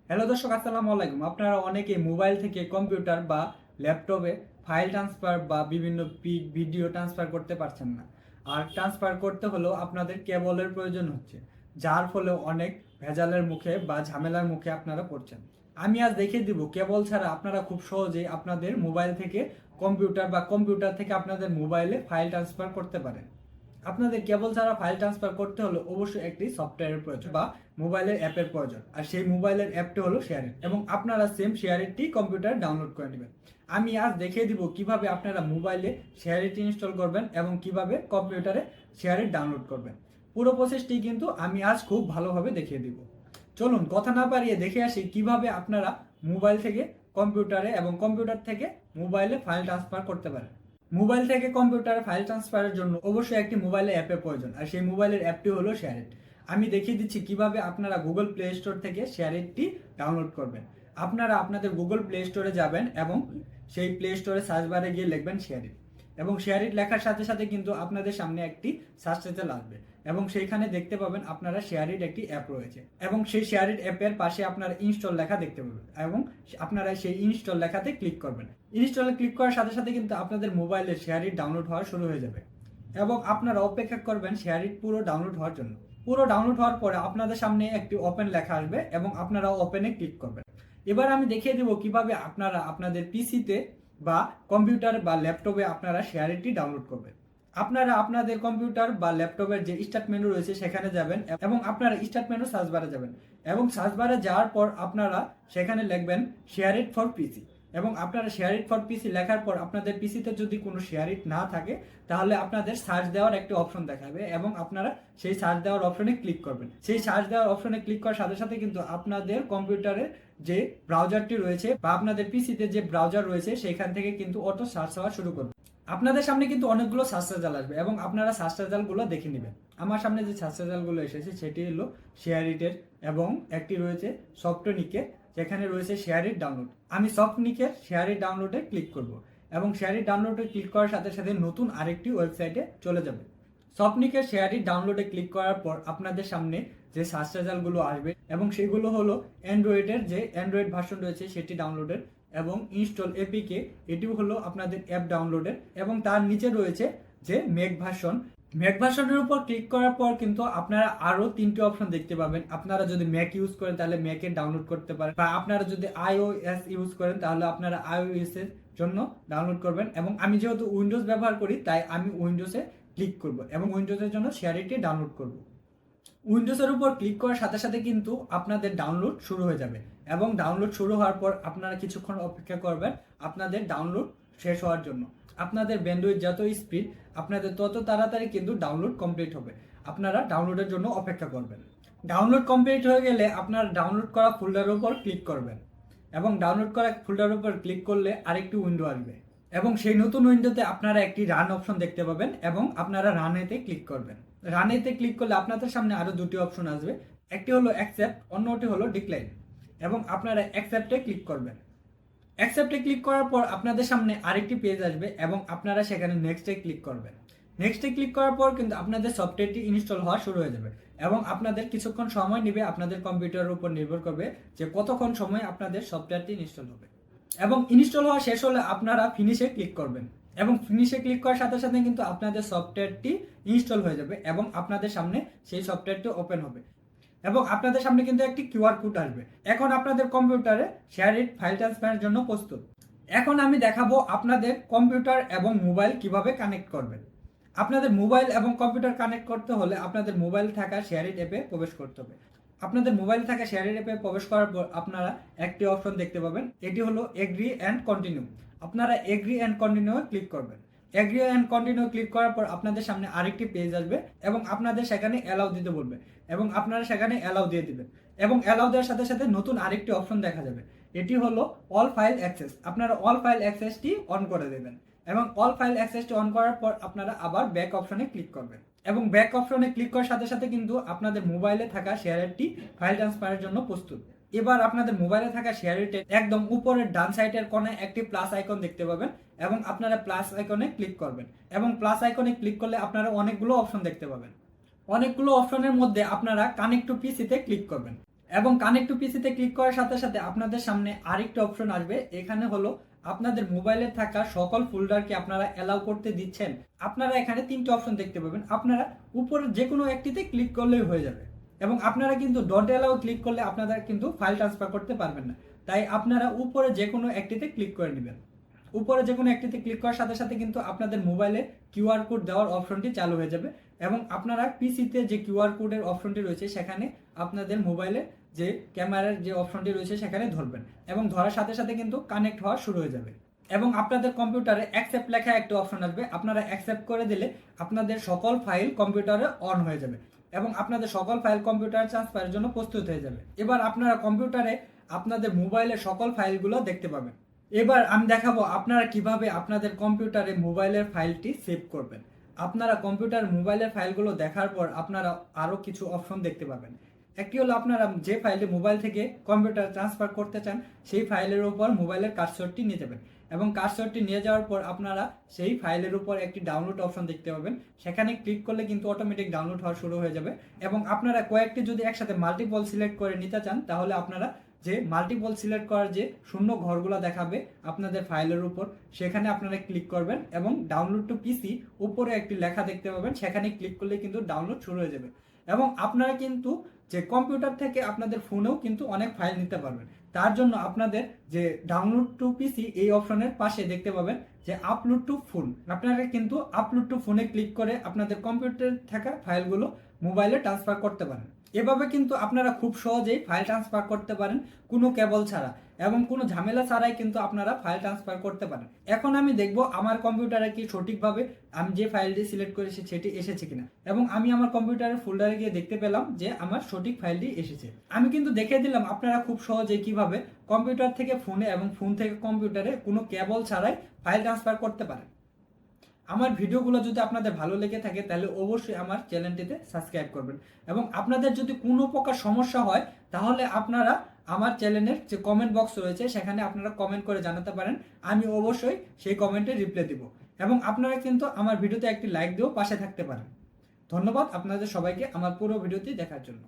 Hello দর্শক, আসসালামু আলাইকুম। আপনারা অনেকেই মোবাইল থেকে কম্পিউটার বা ল্যাপটপে ফাইল ট্রান্সফার বা বিভিন্ন ভিডিও ট্রান্সফার করতে পারছেন না। আর ট্রান্সফার করতে হলেও আপনাদের কেবলের প্রয়োজন হচ্ছে, যার ফলে অনেক ভেজালের মুখে বা ঝামেলার মুখে আপনারা পড়ছেন। আমি আজ দেখিয়ে দিব কেবল ছাড়া আপনারা খুব সহজেই আপনাদের মোবাইল থেকে কম্পিউটার বা কম্পিউটার থেকে আপনাদের মোবাইলে ফাইল ট্রান্সফার করতে পারেন। আপনাদের কেবল ছাড়া ফাইল ট্রান্সফার করতে হলে অবশ্যই একটি সফটওয়্যারের প্রয়োজন বা মোবাইলের অ্যাপের প্রয়োজন। আর সেই মোবাইলের অ্যাপটি হলো শেয়ারইট, এবং আপনারা সেম শেয়ারইটটি কম্পিউটারে ডাউনলোড করে নেবেন। আমি আজ দেখিয়ে দিব কিভাবে আপনারা মোবাইলে শেয়ারইট ইনস্টল করবেন এবং কিভাবে কম্পিউটারে শেয়ারইট ডাউনলোড করবেন। পুরো প্রসেসটি কিন্তু আমি আজ খুব ভালোভাবে দেখিয়ে দিব। চলুন কথা না বাড়িয়ে দেখে আসি কিভাবে আপনারা মোবাইল থেকে কম্পিউটারে এবং কম্পিউটার থেকে মোবাইলে ফাইল ট্রান্সফার করতে পারেন। মোবাইল থেকে কম্পিউটারে ফাইল ট্রান্সফারের জন্য অবশ্যই একটি মোবাইলে অ্যাপের প্রয়োজন, আর সেই মোবাইলের অ্যাপটি হলো শেয়ারইট। আমি দেখিয়ে দিচ্ছি কিভাবে আপনারা গুগল প্লে স্টোর থেকে শেয়ারইটটি ডাউনলোড করবেন। আপনারা আপনাদের গুগল প্লে স্টোরে যাবেন এবং সেই প্লে স্টোরে সার্চ বারে গিয়ে লিখবেন শেয়ারইট, এবং শেয়ারইট লেখার সাথে সাথে কিন্তু আপনাদের সামনে একটি সার্চ রেজাল্ট আসবে, এবং সেইখানে দেখতে পাবেন আপনারা শেয়ারইট একটি অ্যাপ রয়েছে, এবং সেই শেয়ারইট অ্যাপের পাশে আপনারা ইনস্টল লেখা দেখতে পাবেন, এবং আপনারা সেই ইনস্টল লেখাতে ক্লিক করবেন। ইনস্টলে ক্লিক করার সাথে সাথে কিন্তু আপনাদের মোবাইলে শেয়ারইট ডাউনলোড হওয়া শুরু হয়ে যাবে, এবং আপনারা অপেক্ষা করবেন শেয়ারইট পুরো ডাউনলোড হওয়ার জন্য। পুরো ডাউনলোড হওয়ার পরে আপনাদের সামনে একটি ওপেন লেখা আসবে, এবং আপনারা ওপেনে ক্লিক করবেন। এবার আমি দেখিয়ে দেব কিভাবে আপনারা আপনাদের পিসিতে বা কম্পিউটার বা ল্যাপটপে আপনারা শেয়ারইটটি ডাউনলোড করবেন। আপনারা আপনাদের কম্পিউটার বা ল্যাপটপের যে স্টার্ট মেনু রয়েছে সেখানে যাবেন, এবং আপনারা স্টার্ট মেনু সার্চ বারে যাবেন, এবং সার্চ বারে যাওয়ার পর আপনারা সেখানে লিখবেন শেয়ারইট ফর পিসি, এবং আপনারা শেয়ারইট ফর পিসি লেখার পর আপনাদের পিসিতে যদি কোনো শেয়ারইট না থাকে তাহলে আপনাদের সার্চ দেওয়ার একটি অপশন দেখাবে, এবং আপনারা সেই সার্চ দেওয়ার অপশনে ক্লিক করবেন। সেই সার্চ দেওয়ার অপশনে ক্লিক করার সাথে সাথে কিন্তু আপনাদের কম্পিউটারের যে ব্রাউজারটি রয়েছে বা আপনাদের পিসিতে যে ব্রাউজার রয়েছে সেখান থেকে কিন্তু অটো সার্চ হওয়া শুরু করবে। আপনাদের সামনে কিন্তু অনেকগুলো সার্চ রেজাল্ট আসবে, এবং আপনারা সার্চ রেজাল্টগুলো দেখে নেবেন। আমার সামনে যে সার্চ রেজাল্টগুলো এসেছে সেটি হলো শেয়ারইটের, এবং একটি রয়েছে সফটনিকের, যেখানে রয়েছে শেয়ারইট ডাউনলোড। আমি সফটনিকের শেয়ারইট ডাউনলোডে ক্লিক করব, এবং শেয়ারইট ডাউনলোডে ক্লিক করার সাথে সাথে নতুন আরেকটি ওয়েবসাইটে চলে যাবে। সফটনিকের শেয়ারইট ডাউনলোডে ক্লিক করার পর আপনাদের সামনে যে সার্চ রেজাল্টগুলো আসবে, এবং সেগুলো হলো অ্যান্ড্রয়েডের যে অ্যান্ড্রয়েড ভার্সন রয়েছে সেটি ডাউনলোডের, এবং ইনস্টল এপিকে, এটিও হলো আপনাদের অ্যাপ ডাউনলোডের, এবং তার নিচে রয়েছে যে ম্যাক ভার্সন। ম্যাক ভার্সনের উপর ক্লিক করার পর কিন্তু আপনারা আরো তিনটি অপশন দেখতে পাবেন। আপনারা যদি ম্যাক ইউজ করেন তাহলে ম্যাকে ডাউনলোড করতে পারেন, বা আপনারা যদি আইওএস ইউজ করেন তাহলে আপনারা আইওএস এর জন্য ডাউনলোড করবেন। এবং আমি যেহেতু উইন্ডোজ ব্যবহার করি তাই আমি উইন্ডোজে ক্লিক করব, এবং উইন্ডোজের জন্য শেয়ারইটটি ডাউনলোড করব। উইন্ডোজের উপর ক্লিক করার সাথে সাথে কিন্তু আপনাদের ডাউনলোড শুরু হয়ে যাবে, এবং ডাউনলোড শুরু হওয়ার পর আপনারা কিছুক্ষণ অপেক্ষা করবেন আপনাদের ডাউনলোড শেষ হওয়ার জন্য। আপনাদের ব্যান্ডউইথ যত স্পিড আপনাদের তত তাড়াতাড়ি কিন্তু ডাউনলোড কমপ্লিট হবে। আপনারা ডাউনলোডের জন্য অপেক্ষা করবেন। ডাউনলোড কমপ্লিট হয়ে গেলে আপনারা ডাউনলোড করা ফোল্ডারের উপর ক্লিক করবেন, এবং ডাউনলোড করা ফোল্ডারের উপর ক্লিক করলে আরেকটি উইন্ডো আসবে, এবং সেই নতুন উইন্ডোতে আপনারা একটি রান অপশন দেখতে পাবেন, এবং আপনারা রানেতে ক্লিক করবেন। রানেতে ক্লিক করলে আপনাদের সামনে আরো দুটি অপশন আসবে, একটি হলো অ্যাকসেপ্ট, অন্যটি হলো ডিক্লাইন, এবং আপনারা অ্যাকসেপ্টে ক্লিক করবেন। অ্যাকসেপ্টে ক্লিক করার পর আপনাদের সামনে আরেকটি পেজ আসবে, এবং আপনারা সেখানে নেক্সটে ক্লিক করবেন। নেক্সটে ক্লিক করার পর কিন্তু আপনাদের সফটওয়্যারটি ইনস্টল হওয়া শুরু হয়ে যাবে, এবং আপনাদের কিছুক্ষণ সময় নেবে। আপনাদের কম্পিউটারের উপর নির্ভর করবে যে কতক্ষণ সময় আপনাদের সফটওয়্যারটি ইনস্টল হবে, এবং ইনস্টল হওয়া শেষ হলে আপনারা ফিনিশে ক্লিক করবেন, এবং ফিনিশে ক্লিক করার সাথে সাথে কিন্তু আপনাদের সফটওয়্যারটি ইনস্টল হয়ে যাবে, এবং আপনাদের সামনে সেই সফটওয়্যারটি ওপেন হবে, এবং আপনাদের সামনে কিন্তু একটি কিউআর কোড আসবে। এখন আপনাদের কম্পিউটারে শেয়ারইট ফাইল ট্রান্সফারের জন্য প্রস্তুত। এখন আমি দেখাবো আপনাদের কম্পিউটার এবং মোবাইল কিভাবে কানেক্ট করবেন। আপনাদের মোবাইল এবং কম্পিউটার কানেক্ট করতে হলে আপনাদের মোবাইল থাকা শেয়ারইট অ্যাপে প্রবেশ করতে হবে। আপনাদের মোবাইল থাকা শেয়ারইট অ্যাপে প্রবেশ করার পর আপনারা একটি অপশন দেখতে পাবেন, এটি হলো এগ্রি অ্যান্ড কন্টিনিউ। আপনারা এগ্রি অ্যান্ড কন্টিনিউ ক্লিক করবেন। এগ্রি অ্যান্ড কন্টিনিউ ক্লিক করার পর আপনাদের সামনে আরেকটি পেজ আসবে, এবং আপনাদের সেখানে অ্যালাউ দিতে বলবে, এবং আপনারা সেখানে অ্যালাউ দিয়ে দিবেন, এবং অ্যালাউ দেওয়ার সাথে সাথে নতুন আরেকটি অপশন দেখা যাবে, এটি হলো অল ফাইল অ্যাক্সেস। আপনারা অল ফাইল অ্যাক্সেসটি অন করে দেবেন, এবং অল ফাইল অ্যাক্সেসটি অন করার পর আপনারা আবার ব্যাক অপশনে ক্লিক করবেন, এবং ব্যাক অপশনে ক্লিক করার সাথে সাথে কিন্তু আপনাদের মোবাইলে থাকা শেয়ারইটটি ফাইল ট্রান্সফারের জন্য প্রস্তুত। এবার আপনাদের মোবাইলে থাকা শেয়ারইটের একদম উপরের ডান সাইডের কোণায় একটি প্লাস আইকন দেখতে পাবেন, এবং আপনারা প্লাস আইকনে ক্লিক করবেন, এবং প্লাস আইকনে ক্লিক করলে আপনারা অনেকগুলো অপশন দেখতে পাবেন। অনেকগুলো অপশনের মধ্যে আপনারা কানেক্ট টু পিসিতে ক্লিক করবেন, এবং কানেক্ট টু পিসিতে ক্লিক করার সাথে সাথে আপনাদের সামনে আরেকটা অপশন আসবে। এখানে হলো আপনাদের মোবাইলে থাকা সকল ফোল্ডারকে আপনারা অ্যালাউ করতে দিচ্ছেন। আপনারা এখানে তিনটে অপশন দেখতে পাবেন, আপনারা উপরে যে কোনো একটিতে ক্লিক করলেই হয়ে যাবে। এবং আপনারা কিন্তু ডট অ্যালাউ ক্লিক করলে আপনারা কিন্তু ফাইল ট্রান্সফার করতে পারবেন না। তাই আপনারা উপরে যে কোনো একটিতে ক্লিক করে নেবেন। উপরে যে কোনো একটিতে ক্লিক করার সাথে সাথে কিন্তু আপনাদের মোবাইলে কিউআর কোড দেওয়ার অপশনটি চালু হয়ে যাবে এবং আপনারা পিসিতে যে কিউআর কোডের অপশনটি রয়েছে সেখানে আপনাদের মোবাইলে যে ক্যামেরার যে অপশনটি রয়েছে সেখানে ধরবেন এবং ধরার সাথে সাথে কিন্তু কানেক্ট হওয়া শুরু হয়ে যাবে। এবং আপনাদের কম্পিউটারে অ্যাকসেপ্ট লেখা একটা অপশন আসবে, আপনারা অ্যাকসেপ্ট করে দিলে আপনাদের সকল ফাইল কম্পিউটারে অন হয়ে যাবে এবং আপনাদের সকল ফাইল কম্পিউটারে ট্রান্সফারের জন্য প্রস্তুত হয়ে যাবে। এবার আপনারা কম্পিউটারে আপনাদের মোবাইলের সকল ফাইলগুলো দেখতে পাবেন। এবার আমি দেখাবো আপনারা কিভাবে আপনাদের কম্পিউটারে মোবাইলের ফাইলটি সেভ করবেন। আপনারা কম্পিউটার মোবাইলের ফাইলগুলো দেখার পর আপনারা আরও কিছু অপশন দেখতে পাবেন। একটি হলো আপনারা যে ফাইলটি মোবাইল থেকে কম্পিউটার ট্রান্সফার করতে চান সেই ফাইলের উপর মোবাইলের কার্সরটি নিয়ে যাবেন এবং কার্সরটি নিয়ে যাওয়ার পর আপনারা সেই ফাইলের উপর একটি ডাউনলোড অপশন দেখতে পাবেন। সেখানে ক্লিক করলে কিন্তু অটোমেটিক ডাউনলোড হওয়া শুরু হয়ে যাবে এবং আপনারা কয়েকটি যদি একসাথে মাল্টিপল সিলেক্ট করে নিতে চান তাহলে আপনারা যে মাল্টিপল সিলেক্ট করার যে শূন্য ঘরগুলো দেখাবে আপনাদের ফাইলের উপর সেখানে আপনারা ক্লিক করবেন এবং ডাউনলোড টু পিসি উপরে একটি লেখা দেখতে পাবেন, সেখানে ক্লিক করলে কিন্তু ডাউনলোড শুরু হয়ে যাবে এবং আপনারা কিন্তু যে কম্পিউটার থেকে আপনাদের ফোনেও কিন্তু অনেক ফাইল নিতে পারবেন। তার জন্য আপনাদের যে ডাউনলোড টু পিসি এই অপশনের পাশে দেখতে পাবেন যে আপলোড টু ফোন, আপনারা কিন্তু আপলোড টু ফোনে ক্লিক করে আপনাদের কম্পিউটারে থাকা ফাইলগুলো মোবাইলে ট্রান্সফার করতে পারেন। এভাবে কিন্তু আপনারা খুব সহজেই ফাইল ট্রান্সফার করতে পারেন কোনো কেবল ছাড়া এবং কোনো ঝামেলা ছাড়াই কিন্তু আপনারা ফাইল ট্রান্সফার করতে পারেন। এখন আমি দেখব আমার কম্পিউটারে কি সঠিকভাবে আমি যে ফাইলটি সিলেক্ট করেছি সেটি এসেছে কিনা এবং আমি আমার কম্পিউটারের ফোল্ডারে গিয়ে দেখতে পেলাম যে আমার সঠিক ফাইলটি এসেছে। আমি কিন্তু দেখিয়ে দিলাম আপনারা খুব সহজেই কিভাবে কম্পিউটার থেকে ফোনে এবং ফোন থেকে কম্পিউটারে কোনো কেবল ছাড়াই ফাইল ট্রান্সফার করতে পারেন। আমার ভিডিওগুলো যদি আপনাদের ভালো লেগে থাকে তাহলে অবশ্যই আমার চ্যানেলটিতে সাবস্ক্রাইব করবেন এবং আপনাদের যদি কোনো প্রকার সমস্যা হয় তাহলে আপনারা আমার চ্যানেলের যে কমেন্ট বক্স রয়েছে সেখানে আপনারা কমেন্ট করে জানাতে পারেন, আমি অবশ্যই সেই কমেন্টে রিপ্লাই দিব এবং আপনারা কিন্তু আমার ভিডিওতে একটি লাইক দিয়েও পাশে থাকতে পারেন। ধন্যবাদ আপনাদের সবাইকে আমার পুরো ভিডিওটি দেখার জন্য।